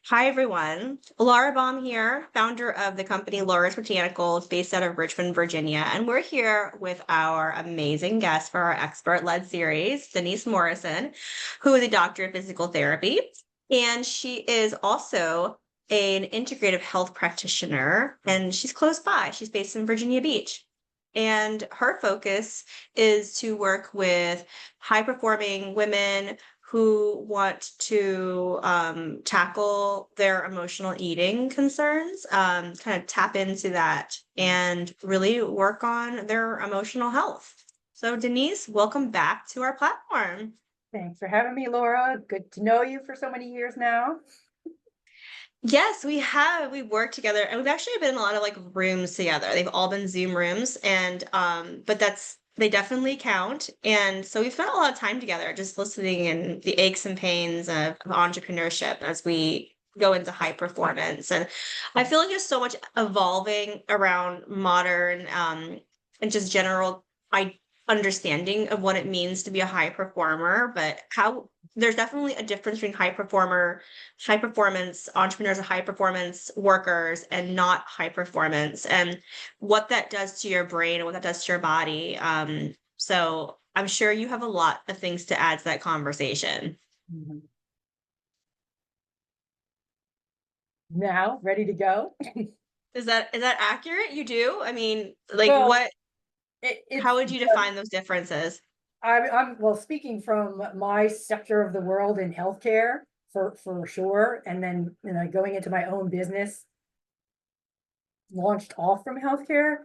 Hi, everyone. Laura Baum here, founder of the company Laura's Botanicals, based out of Richmond, Virginia. And we're here with our amazing guest for our expert-led series, Denise Morrison, who is a doctor of physical therapy. And she is also an integrative health practitioner, and she's close by. She's based in Virginia Beach. And her focus is to work with high-performing women who want to tackle their emotional eating concerns, kind of tap into that and really work on their emotional health. So, Denise, welcome back to our platform. Thanks for having me, Laura. Good to know you for so many years now. Yes, we have. We worked together and we've actually been in a lot of like rooms together. They've all been Zoom rooms and but they definitely count. And so we've spent a lot of time together just listening in the aches and pains of entrepreneurship as we go into high performance. And I feel like there's so much evolving around modern and just general I understanding of what it means to be a high performer, but how there's definitely a difference between high performance entrepreneurs and high performance workers and not high performance and what that does to your brain and what that does to your body. So I'm sure you have a lot of things to add to that conversation. Mhm. Now, ready to go? Is that accurate? You do? I mean, like Well, what, it's how would you define those differences? well, speaking from my sector of the world in healthcare for sure, and then going into my own business, launched off from healthcare.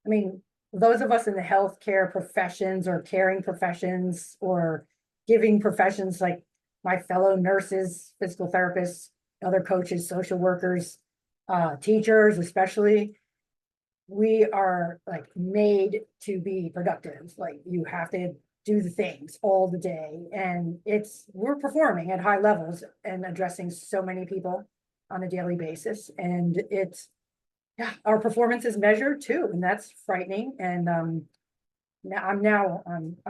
I mean, those of us in the healthcare professions or caring professions or giving professions like my fellow nurses, physical therapists, other coaches, social workers, teachers, especially, we are like made to be productive. Like you have to do the things all the day. And we're performing at high levels and addressing so many people on a daily basis. And yeah, our performance is measured too, and that's frightening. And I'm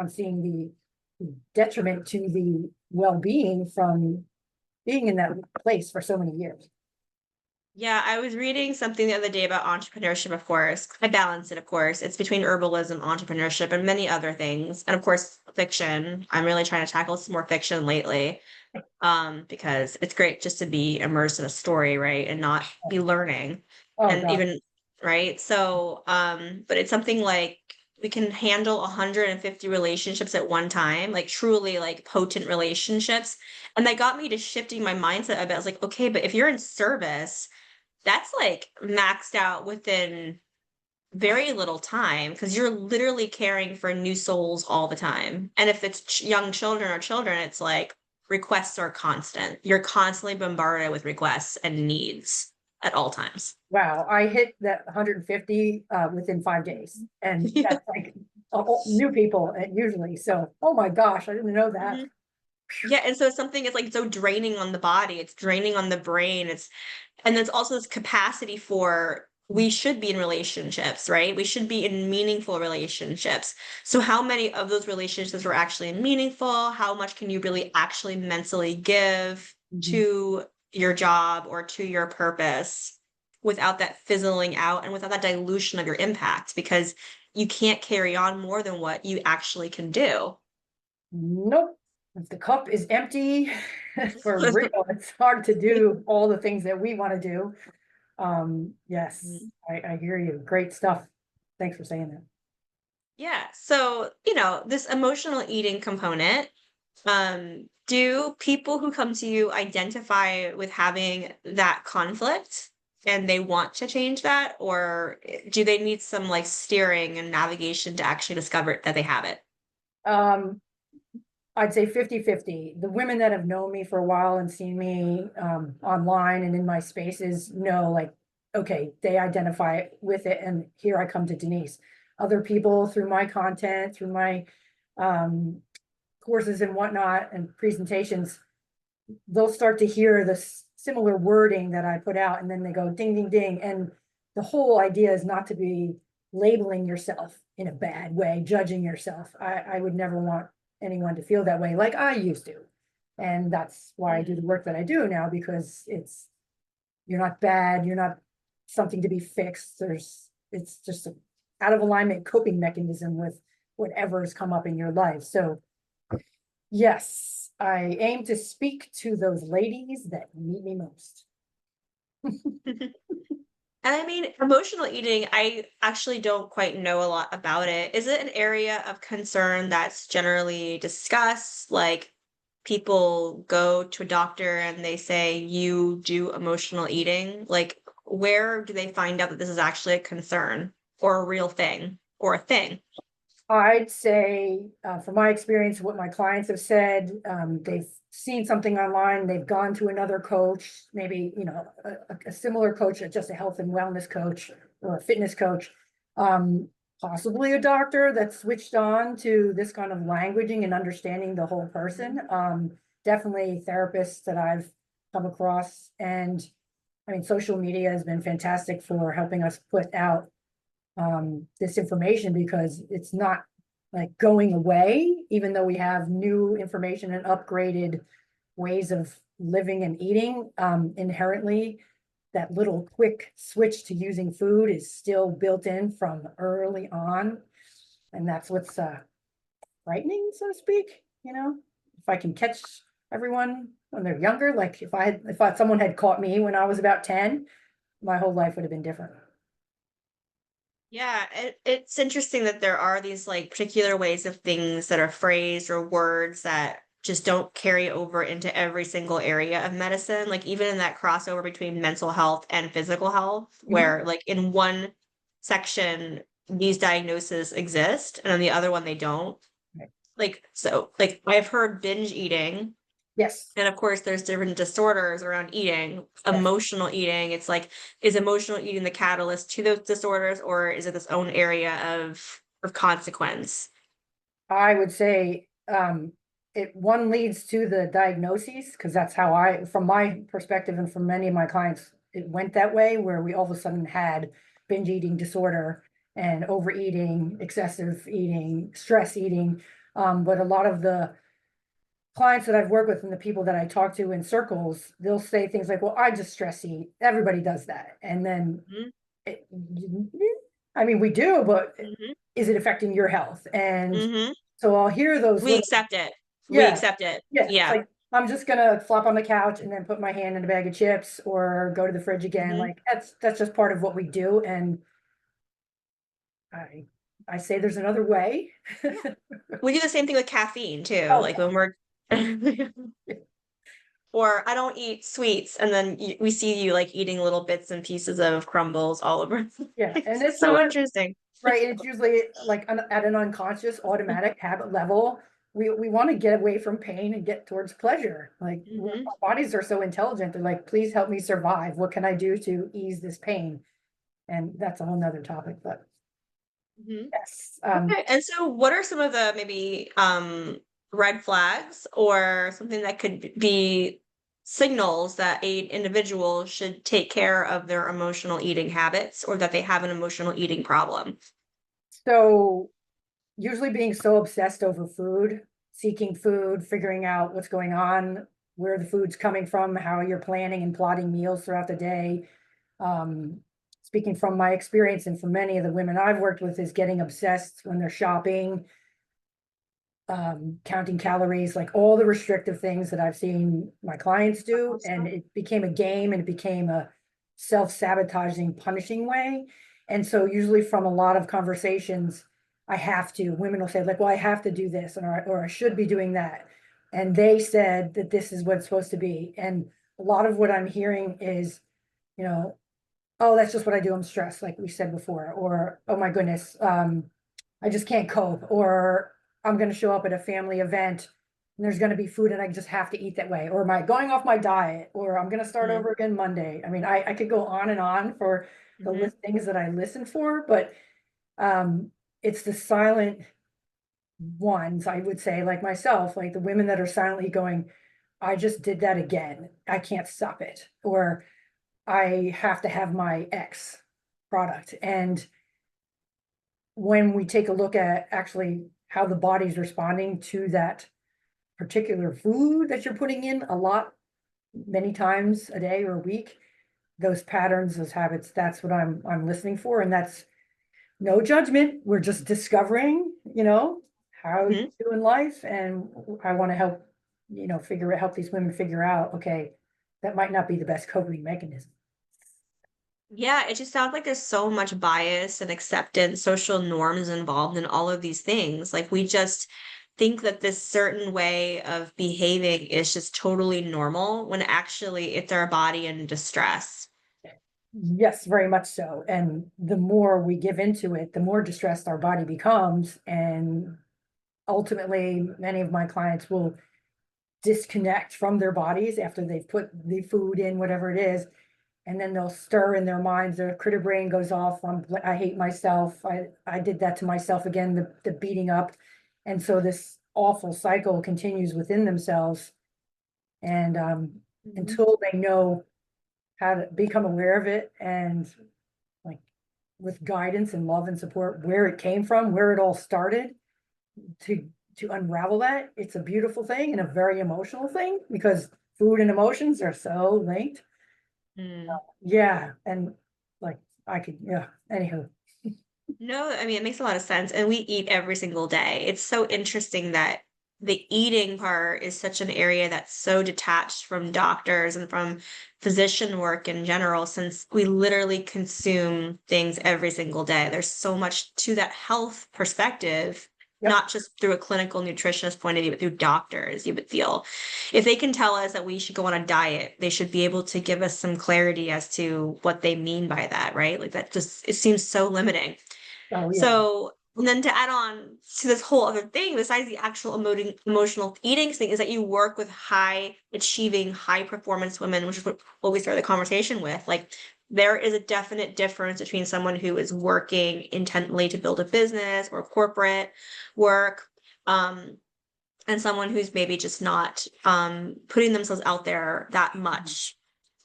seeing the detriment to the well-being from being in that place for so many years. Yeah, I was reading something the other day about entrepreneurship, of course. I balance it, of course. It's between herbalism, entrepreneurship, and many other things. And of course, fiction. I'm really trying to tackle some more fiction lately. Because it's great just to be immersed in a story, right? And not be learning. Oh And God. even, right? So, but it's something like we can handle 150 relationships at one time, like truly like potent relationships. And that got me to shifting my mindset a bit. I was like, okay, but if you're in service, that's like maxed out within very little time because you're literally caring for new souls all the time. And if it's young children or children, it's like requests are constant. You're constantly bombarded with requests and needs at all times. Wow, I hit that 150 within 5 days, and Yeah. that's like new people usually. So, oh my gosh, I didn't know that. Mhm. Yeah, and so something is like so draining on the body, it's draining on the brain. And there's also this capacity for we should be in relationships, right? We should be in meaningful relationships. So how many of those relationships were actually meaningful? How much can you really actually mentally give Mhm. to your job or to your purpose without that fizzling out and without that dilution of your impact? Because you can't carry on more than what you actually can do. Nope. If the cup is empty, for real, it's hard to do all the things that we want to do. Yes, I hear you. Great stuff. Thanks for saying that. Yeah. So, this emotional eating component, do people who come to you identify with having that conflict and they want to change that? Or do they need some like steering and navigation to actually discover that they have it? Um, I'd say 50-50. The women that have known me for a while and seen me online and in my spaces know, like, okay, they identify with it. And here I come to Denise. Other people through my content, through my um, courses and whatnot and presentations, they'll start to hear the similar wording that I put out, and then they go ding, ding, ding. And the whole idea is not to be labeling yourself in a bad way, judging yourself. I would never want anyone to feel that way like I used to. And that's why I do the Mhm. work that I do now, because it's You're not bad, you're not something to be fixed. It's just a out of alignment coping mechanism with whatever's come up in your life. So yes, I aim to speak to those ladies that need me most. And I mean, emotional eating, I actually don't quite know a lot about it. Is it an area of concern that's generally discussed? Like people go to a doctor and they say, you do emotional eating? Like, where do they find out that this is actually a concern or a real thing or a thing? I'd say, from my experience, what my clients have said, they've seen something online, they've gone to another coach, maybe, a similar coach, just a health and wellness coach or a fitness coach. Possibly a doctor that's switched on to this kind of languaging and understanding the whole person. Definitely therapists that I've come across. And I mean, social media has been fantastic for helping us put out this information, because it's not like going away, even though we have new information and upgraded ways of living and eating. Inherently, that little quick switch to using food is still built in from early on. And that's what's frightening, so to speak. If I can catch everyone when they're younger, like if someone had caught me when I was about 10, my whole life would have been different. Yeah, it's interesting that there are these like particular ways of things that are phrased or words that just don't carry over into every single area of medicine. Like even in that crossover between mental health and physical health, Mhm. where like in one section these diagnoses exist and in the other one they don't. Right. Like so like I've heard binge eating, Yes, and of course, there's different disorders around eating, yes. emotional eating. It's like, is emotional eating the catalyst to those disorders, or is it its own area of consequence? I would say, one leads to the diagnoses, because that's how from my perspective and from many of my clients, it went that way, where we all of a sudden had binge eating disorder and overeating, excessive eating, stress eating. But a lot of the clients that I've worked with and the people that I talk to in circles, they'll say things like, well, I just stress eat. Everybody does that. And then Mhm, it, I mean, we do, but mhm, is it affecting your health? And mhm. so I'll hear those We little, accept it. We yeah, accept it. yeah. It's Yeah. like, I'm just gonna flop on the couch and then put my hand in a bag of chips or go to the fridge again. Mhm. Like that's just part of what we do. And I I say there's another way. We do the same thing with caffeine too. Oh Like when we're, or I don't eat sweets, and then we see you like eating little bits and pieces of crumbles all over. yeah, and It's it's so not interesting. right. And it's usually like at an unconscious, automatic habit level. We want to get away from pain and get towards pleasure. Like Mhm, our bodies are so intelligent. They're like, please help me survive. What can I do to ease this pain? And that's a whole nother topic. But mhm. yes, Okay, and so what are some of the maybe red flags or something that could be signals that a individual should take care of their emotional eating habits or that they have an emotional eating problem? so usually being so obsessed over food, seeking food, figuring out what's going on, where the food's coming from, how you're planning and plotting meals throughout the day. Um, Speaking from my experience and from many of the women I've worked with, is getting obsessed when they're shopping, counting calories, like all the restrictive things that I've seen my clients do. And it became a game and it became a self-sabotaging, punishing way. And so usually from a lot of conversations, women will say like, well, I have to do this, or I should be doing that. And they said that this is what it's supposed to be. And a lot of what I'm hearing is, you know, oh, that's just what I do. I'm stressed, like we said before, or oh my goodness, I just can't cope, or I'm going to show up at a family event and there's going to be food and I just have to eat that way, or am I going off my diet, or I'm going to start Mhm, over again Monday. I mean, I could go on and on for the mhm, list things that I listen for, but um, it's the silent ones, I would say, like myself, like the women that are silently going, I just did that again. I can't stop it. Or I have to have my X product. And when we take a look at actually how the body's responding to that particular food that you're putting in a lot, many times a day or a week, those patterns, those habits, that's what I'm listening for. And that's no judgment. We're just discovering, how you Mhm. do in life. And I want to help, help these women figure out, okay, that might not be the best coping mechanism. Yeah, it just sounds like there's so much bias and acceptance, social norms involved in all of these things. Like we just think that this certain way of behaving is just totally normal when actually it's our body in distress. Yes, very much so. And the more we give into it, the more distressed our body becomes. And ultimately, many of my clients will disconnect from their bodies after they've put the food in, whatever it is. And then they'll stir in their minds, their critter brain goes off. I hate myself. I did that to myself again, the beating up. And so this awful cycle continues within themselves. And Mhm. until they know how to become aware of it and like with guidance and love and support where it came from, where it all started, to to unravel that, it's a beautiful thing and a very emotional thing because food and emotions are so linked. Mm. Yeah, and like I could, yeah. Anywho, No, I mean, it makes a lot of sense, and we eat every single day. It's so interesting that the eating part is such an area that's so detached from doctors and from physician work in general, since we literally consume things every single day. There's so much to that health perspective, yep. not just through a clinical nutritionist point of view, but through doctors, you would feel. If they can tell us that we should go on a diet, they should be able to give us some clarity as to what they mean by that, right? Like that just, it seems so limiting. Oh yeah. So, and then to add on to this whole other thing, besides the actual emotional eating thing, is that you work with high achieving, high performance women, which is what we started the conversation with. Like, there is a definite difference between someone who is working intently to build a business or corporate work, um, and someone who's maybe just not putting themselves out there that much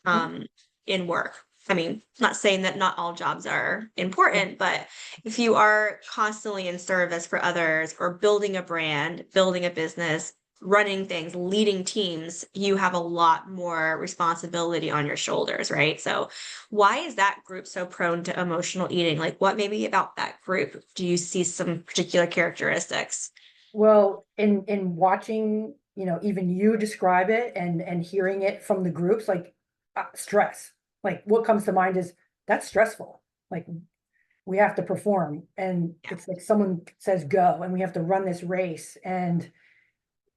Mhm. um, in work. I mean, not saying that not all jobs are Yeah. important, but if you are constantly in service for others or building a brand, building a business, running things, leading teams, you have a lot more responsibility on your shoulders, right? So, why is that group so prone to emotional eating? Like, what maybe about that group do you see some particular characteristics? Well, in watching, even you describe it and hearing it from the groups, like stress. Like what comes to mind is that's stressful. Like we have to perform, and Yeah. it's like someone says go, and we have to run this race, and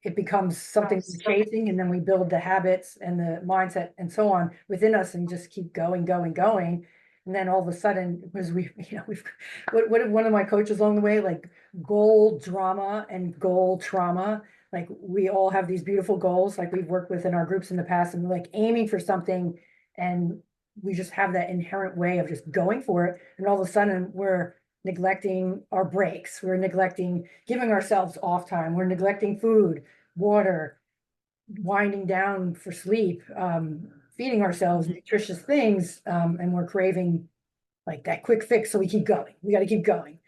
it becomes something we're chasing, and then we build the habits and the mindset and so on within us and just keep going, going, going. And then all of a sudden, because what did one of my coaches along the way, like goal drama and goal trauma. Like we all have these beautiful goals, like we've worked with in our groups in the past, and we're like aiming for something, and we just have that inherent way of just going for it. And all of a sudden, we're neglecting our breaks, we're neglecting giving ourselves off time, we're neglecting food, water, winding down for sleep, feeding ourselves Mhm. nutritious things, and we're craving like that quick fix. So we keep going. We got to keep going.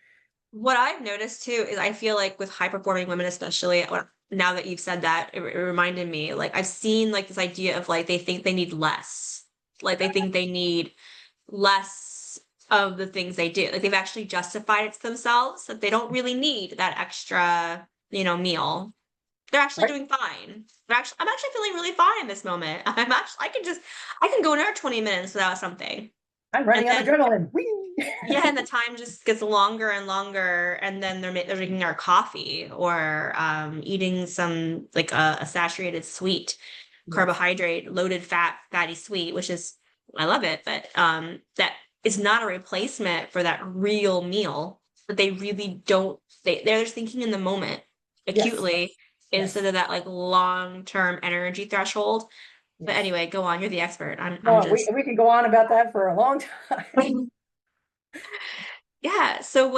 What I've noticed too is I feel like with high performing women, especially now that you've said that, it reminded me like I've seen like this idea of like they think they need less, like they think they need less of the things they do. Like they've actually justified it to themselves that they don't really need that extra, meal. They're actually Right. doing fine. I'm actually feeling really fine in this moment. I can go another 20 minutes without something. I'm And running on then adrenaline. Whee! yeah, and the time just gets longer and longer, and then they're drinking our coffee or eating some like a saturated sweet Yes. carbohydrate, loaded fatty sweet, which is I love it, but that is not a replacement for that real meal. But they really don't. They're just thinking in the moment, Yes. acutely, instead Yes. of that like long term energy threshold. But Yes. anyway, go on. You're the expert. I'm No, just. we can go on about that for a long time. Yeah. So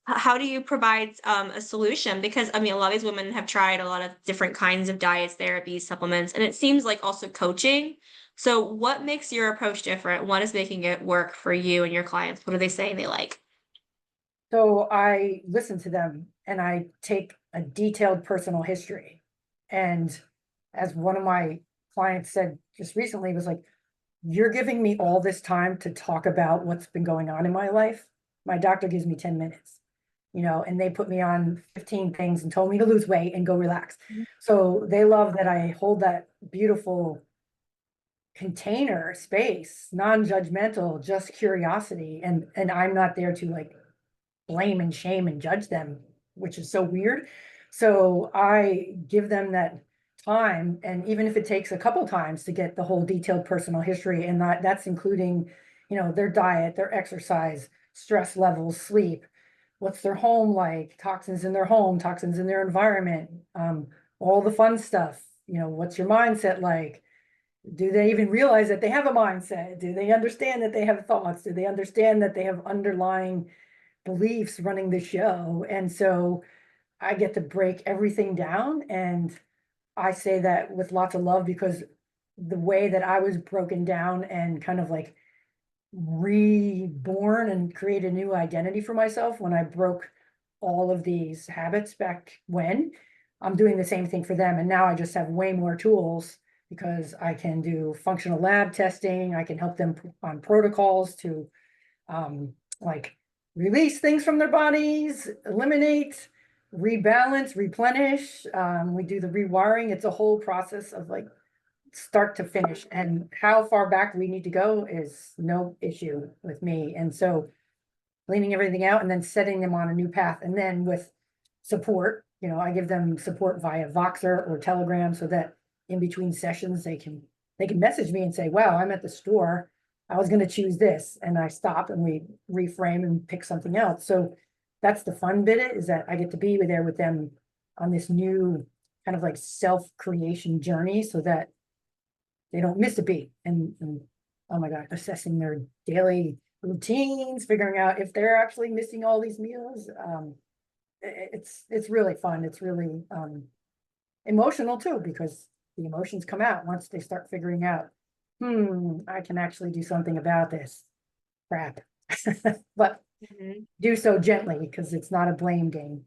how do you provide a solution? Because I mean, a lot of these women have tried a lot of different kinds of diets, therapies, supplements, and it seems like also coaching. So what makes your approach different? What is making it work for you and your clients? What are they saying they like? So I listen to them and I take a detailed personal history. And as one of my clients said just recently, was like, you're giving me all this time to talk about what's been going on in my life. My doctor gives me 10 minutes, and they put me on 15 things and told me to lose weight and go relax. So they love that I hold that beautiful container space, non-judgmental, just curiosity. And I'm not there to like blame and shame and judge them, which is so weird. So I give them that time, and even if it takes a couple times to get the whole detailed personal history, and that's including, their diet, their exercise, stress levels, sleep, what's their home like, toxins in their home, toxins in their environment, all the fun stuff, what's your mindset like? Do they even realize that they have a mindset? Do they understand that they have thoughts? Do they understand that they have underlying beliefs running the show? And so I get to break everything down. And I say that with lots of love, because the way that I was broken down and kind of like reborn and create a new identity for myself when I broke all of these habits back when, I'm doing the same thing for them. And now I just have way more tools because I can do functional lab testing. I can help them on protocols to like release things from their bodies, eliminate, rebalance, replenish. We do the rewiring. It's a whole process of like start to finish, and how far back we need to go is no issue with me. And so cleaning everything out and then setting them on a new path. And then with support, I give them support via Voxer or Telegram, so that in between sessions they can message me and say, wow, I'm at the store, I was going to choose this, and I stop and we reframe and pick something else. So that's the fun bit, is that I get to be there with them on this new kind of like self-creation journey, so that they don't miss a beat. And oh my God, assessing their daily routines, figuring out if they're actually missing all these meals. It's really fun. It's really emotional too, because the emotions come out once they start figuring out, I can actually do something about this crap. But Mhm. do so gently, because it's not a blame game.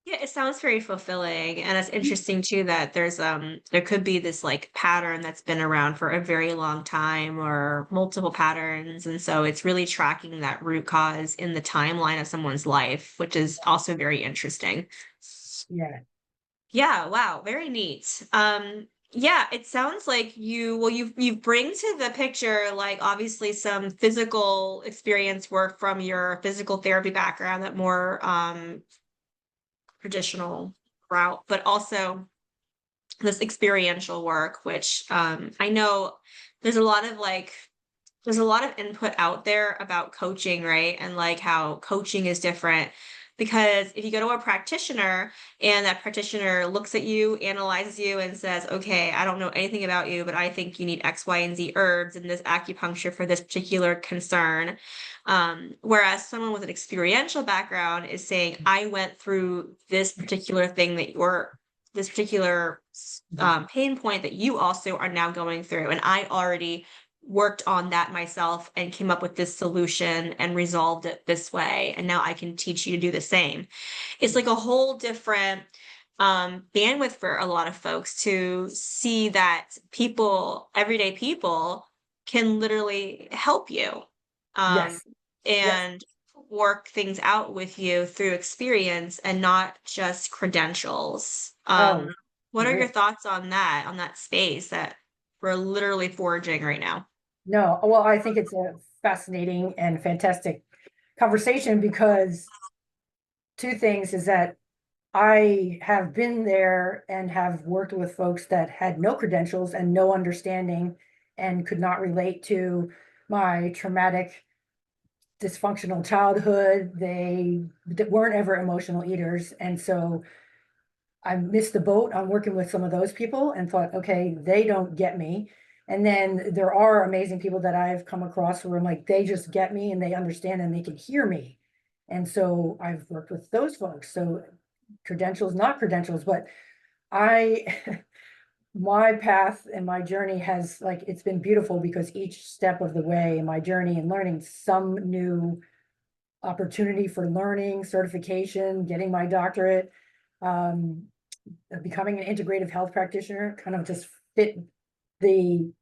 Yeah, it sounds very fulfilling, and it's interesting too that there could be this like pattern that's been around for a very long time or multiple patterns, and so it's really tracking that root cause in the timeline of someone's life, which is also very interesting. Yeah. Yeah, wow, very neat. Yeah, it sounds like you bring to the picture like obviously some physical experience work from your physical therapy background, that more traditional route, but also this experiential work, which I know there's a lot of like there's a lot of input out there about coaching, right? And like how coaching is different. Because if you go to a practitioner and that practitioner looks at you, analyzes you, and says, okay, I don't know anything about you, but I think you need X, Y, and Z herbs and this acupuncture for this particular concern. Whereas someone with an experiential background is saying, I went through this particular thing that this particular pain point that you also are now going through. And I already worked on that myself and came up with this solution and resolved it this way. And now I can teach you to do the same. It's like a whole different bandwidth for a lot of folks to see that everyday people, can literally help you um, Yes. Yes. and work things out with you through experience and not just credentials. Oh, What are your thoughts on that space that we're literally forging right now? no. Well, I think it's a fascinating and fantastic conversation, because two things is that I have been there and have worked with folks that had no credentials and no understanding and could not relate to my traumatic, dysfunctional childhood. They weren't ever emotional eaters. And so I missed the boat on working with some of those people and thought, okay, they don't get me. And then there are amazing people that I've come across where I'm like, they just get me and they understand and they can hear me. And so I've worked with those folks. So credentials, not credentials, but I, my path and my journey has like, it's been beautiful, because each step of the way in my journey and learning some new opportunity for learning, certification, getting my doctorate, um, becoming an integrative health practitioner kind of just fit the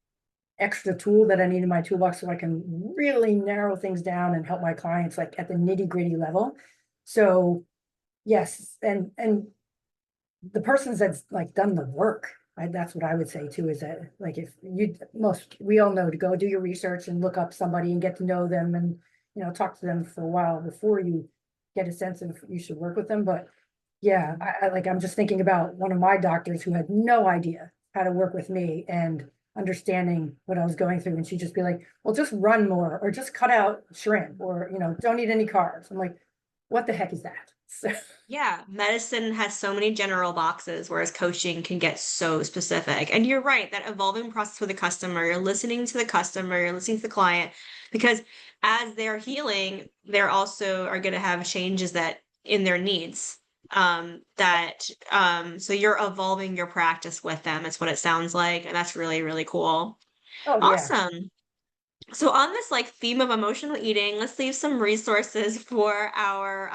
extra tool that I need in my toolbox so I can really narrow things down and help my clients like at the nitty-gritty level. So yes, and the persons that's like done the work, that's what I would say too, is that like if you most we all know to go do your research and look up somebody and get to know them and talk to them for a while before you get a sense of if you should work with them. But yeah, I'm just thinking about one of my doctors who had no idea how to work with me and understanding what I was going through. And she'd just be like, well, just run more or just cut out shrimp or, don't eat any carbs. I'm like, what the heck is that? So, Yeah, medicine has so many general boxes, whereas coaching can get so specific. And you're right, that evolving process with the customer, you're listening to the customer, you're listening to the client, because as they're healing, they're also are going to have changes that in their needs. So you're evolving your practice with them, is what it sounds like. And that's really, really cool. oh yeah. Awesome. So on this like theme of emotional eating, let's leave some resources for our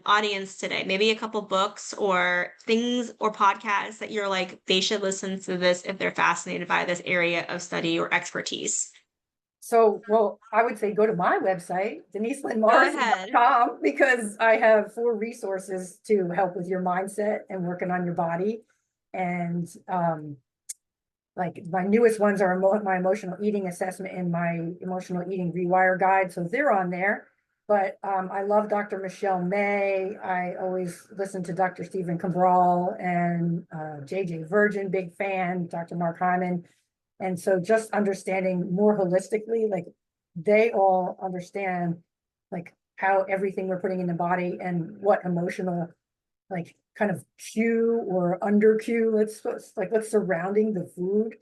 audience today. Maybe a couple books or things or podcasts that you're like, they should listen to this if they're fascinated by this area of study or expertise. So, well, I would say go to my website, Go ahead. deniselynmorrison.com, because I have 4 resources to help with your mindset and working on your body. And like my newest ones are my emotional eating assessment and my emotional eating rewire guide. So they're on there. But I love Dr. Michelle May. I always listen to Dr. Stephen Cabral and JJ Virgin, big fan, Dr. Mark Hyman. And so just understanding more holistically, like they all understand like how everything we're putting in the body and what emotional like kind of cue or under cue, what's surrounding the food.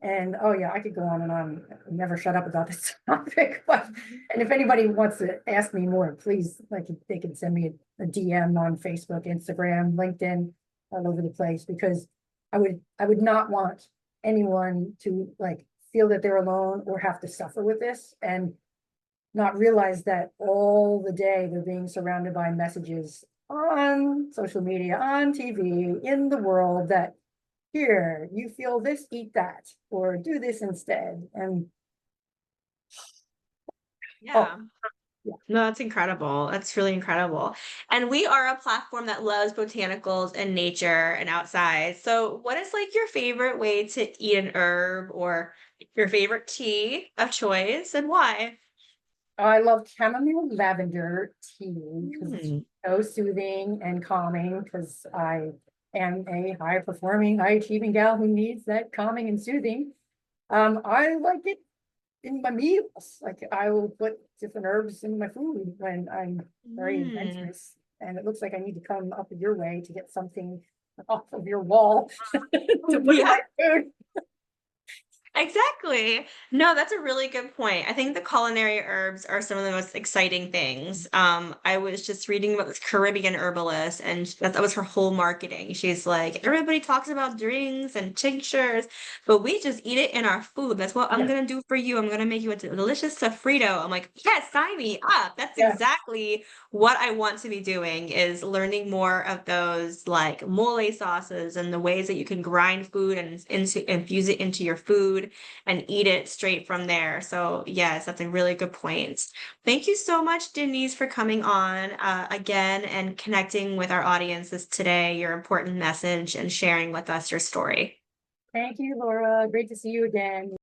And oh yeah, I could go on and on, never shut up about this topic. But and if anybody wants to ask me more, please like they can send me a DM on Facebook, Instagram, LinkedIn, all over the place, because I would not want anyone to like feel that they're alone or have to suffer with this and not realize that all the day they're being surrounded by messages on social media, on TV, in the world that here, you feel this, eat that, or do this instead. And oh, Yeah. yeah. No, that's incredible. That's really incredible. And we are a platform that loves botanicals and nature and outside. So, what is like your favorite way to eat an herb or your favorite tea of choice and why? I love chamomile lavender tea because it's Mm. so soothing and calming because I am a high performing, high achieving gal who needs that calming and soothing. I like it in my meals. Like I will put different herbs in my food when I'm very Mm. adventurous. And it looks like I need to come up your way to get something off of your wall to put in Yeah. my food. Exactly. No, that's a really good point. I think the culinary herbs are some of the most exciting things. I was just reading about this Caribbean herbalist, and that was her whole marketing. She's like, everybody talks about drinks and tinctures, but we just eat it in our food. That's what I'm Yeah, gonna do for you. I'm gonna make you a delicious sofrito. I'm like, yes, sign me up. That's yeah, exactly what I want to be doing is learning more of those like mole sauces and the ways that you can grind food and infuse it into your food and eat it straight from there. So yes, that's a really good point. Thank you so much, Denise, for coming on again and connecting with our audiences today, your important message and sharing with us your story. thank you, Laura. Great to see you again.